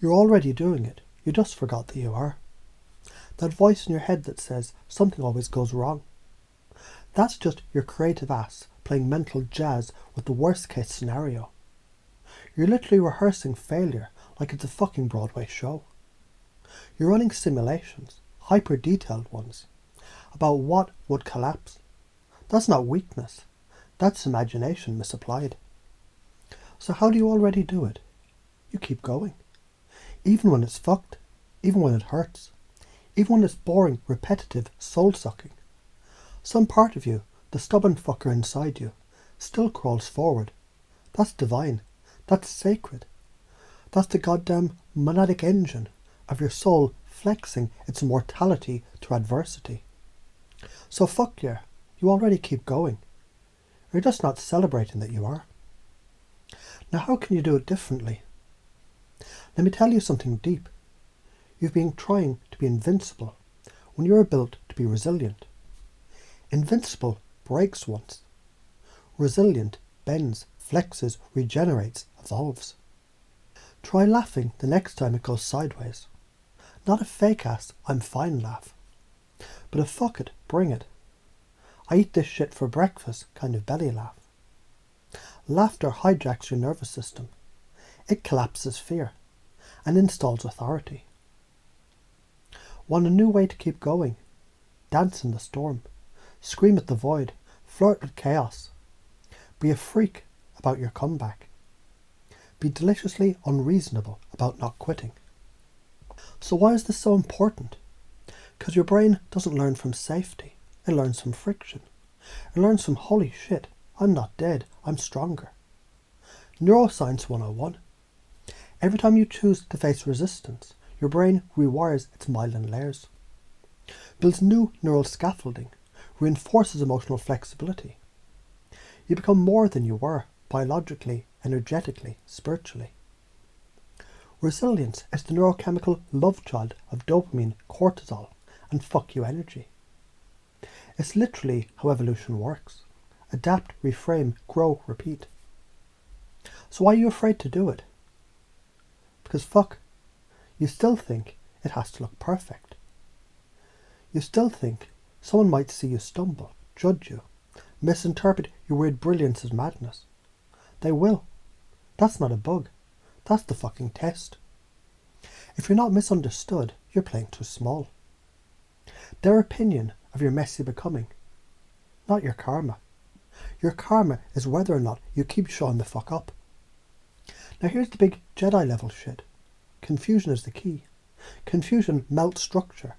You're already doing it. You just forgot that you are. That voice in your head that says something always goes wrong. That's just your creative ass playing mental jazz with the worst case scenario. You're literally rehearsing failure like it's a fucking Broadway show. You're running simulations, hyper detailed ones, about what would collapse. That's not weakness. That's imagination misapplied. So how do you already do it? You keep going. Even when it's fucked. Even when it hurts. Even when it's boring, repetitive, soul-sucking. Some part of you, the stubborn fucker inside you, still crawls forward. That's divine. That's sacred. That's the goddamn monadic engine of your soul flexing its mortality to adversity. So fuck yeah, you already keep going. You're just not celebrating that you are. Now how can you do it differently? Let me tell you something deep. You've been trying to be invincible when you were built to be resilient. Invincible breaks once. Resilient bends, flexes, regenerates, evolves. Try laughing the next time it goes sideways. Not a fake-ass I'm fine laugh, but a fuck it, bring it. I eat this shit for breakfast kind of belly laugh. Laughter hijacks your nervous system. It collapses fear and installs authority. Want a new way to keep going? Dance in the storm. Scream at the void. Flirt with chaos. Be a freak about your comeback. Be deliciously unreasonable about not quitting. So why is this so important? Because your brain doesn't learn from safety. It learns from friction. It learns from holy shit, I'm not dead, I'm stronger. Neuroscience 101. Every time you choose to face resistance, your brain rewires its myelin layers, builds new neural scaffolding, reinforces emotional flexibility. You become more than you were, biologically, energetically, spiritually. Resilience is the neurochemical love child of dopamine, cortisol, and fuck you energy. It's literally how evolution works. Adapt, reframe, grow, repeat. So why are you afraid to do it? Because fuck, you still think it has to look perfect. You still think someone might see you stumble, judge you, misinterpret your weird brilliance as madness. They will. That's not a bug. That's the fucking test. If you're not misunderstood, you're playing too small. Their opinion of your messy becoming, not your karma. Your karma is whether or not you keep showing the fuck up. Now here's the big Jedi level shit. Confusion is the key. Confusion melts structure.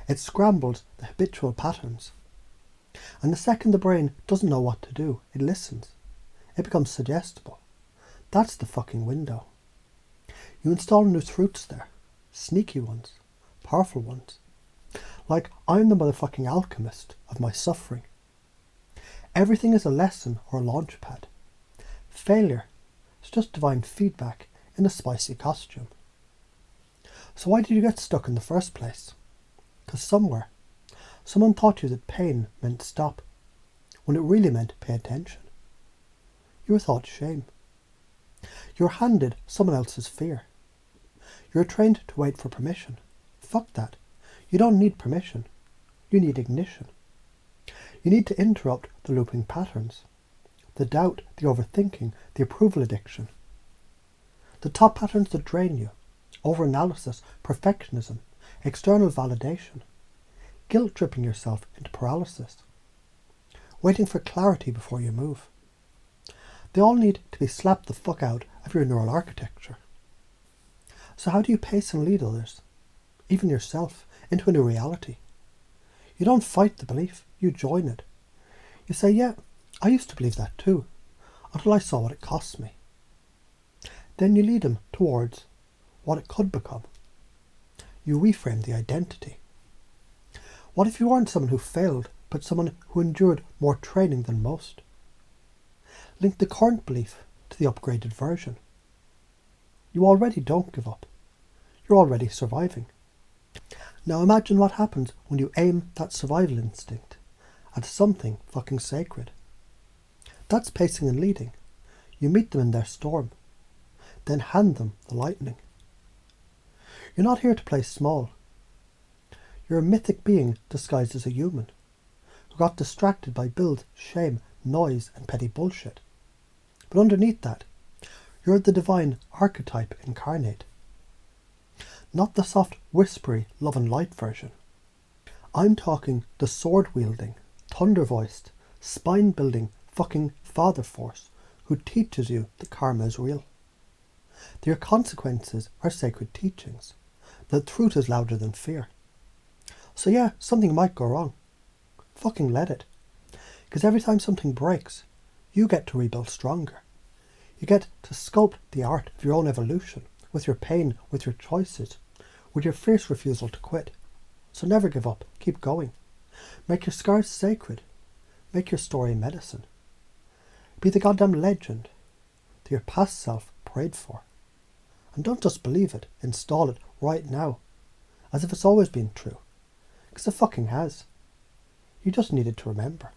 It scrambles the habitual patterns. And the second the brain doesn't know what to do, it listens. It becomes suggestible. That's the fucking window. You install new fruits there. Sneaky ones. Powerful ones. Like, I'm the motherfucking alchemist of my suffering. Everything is a lesson or a launch pad. Failure is just divine feedback in a spicy costume. So why did you get stuck in the first place? Because someone taught you that pain meant stop, when it really meant pay attention. You were taught shame. You were handed someone else's fear. You were trained to wait for permission. Fuck that. You don't need permission. You need ignition. You need to interrupt the looping patterns. The doubt, the overthinking, the approval addiction. The top patterns that drain you. Overanalysis, perfectionism, external validation. Guilt-tripping yourself into paralysis. Waiting for clarity before you move. They all need to be slapped the fuck out of your neural architecture. So how do you pace and lead others, even yourself, into a new reality? You don't fight the belief, you join it. You say, yeah, I used to believe that too, until I saw what it cost me. Then you lead them towards what it could become. You reframe the identity. What if you weren't someone who failed, but someone who endured more training than most? Link the current belief to the upgraded version. You already don't give up. You're already surviving. Now imagine what happens when you aim that survival instinct at something fucking sacred. That's pacing and leading. You meet them in their storm, then hand them the lightning. You're not here to play small. You're a mythic being disguised as a human, who got distracted by bills, shame, noise and petty bullshit. But underneath that, you're the divine archetype incarnate. Not the soft, whispery, love and light version. I'm talking the sword-wielding, thunder-voiced, spine-building fucking father force who teaches you that karma is real. That your consequences are sacred teachings. That truth is louder than fear. So yeah, something might go wrong. Fucking let it. Because every time something breaks, you get to rebuild stronger. You get to sculpt the art of your own evolution, with your pain, with your choices, with your fierce refusal to quit. So never give up, keep going. Make your scars sacred. Make your story medicine. Be the goddamn legend that your past self prayed for. And don't just believe it, install it right now, as if it's always been true. Because it fucking has. You just needed to remember.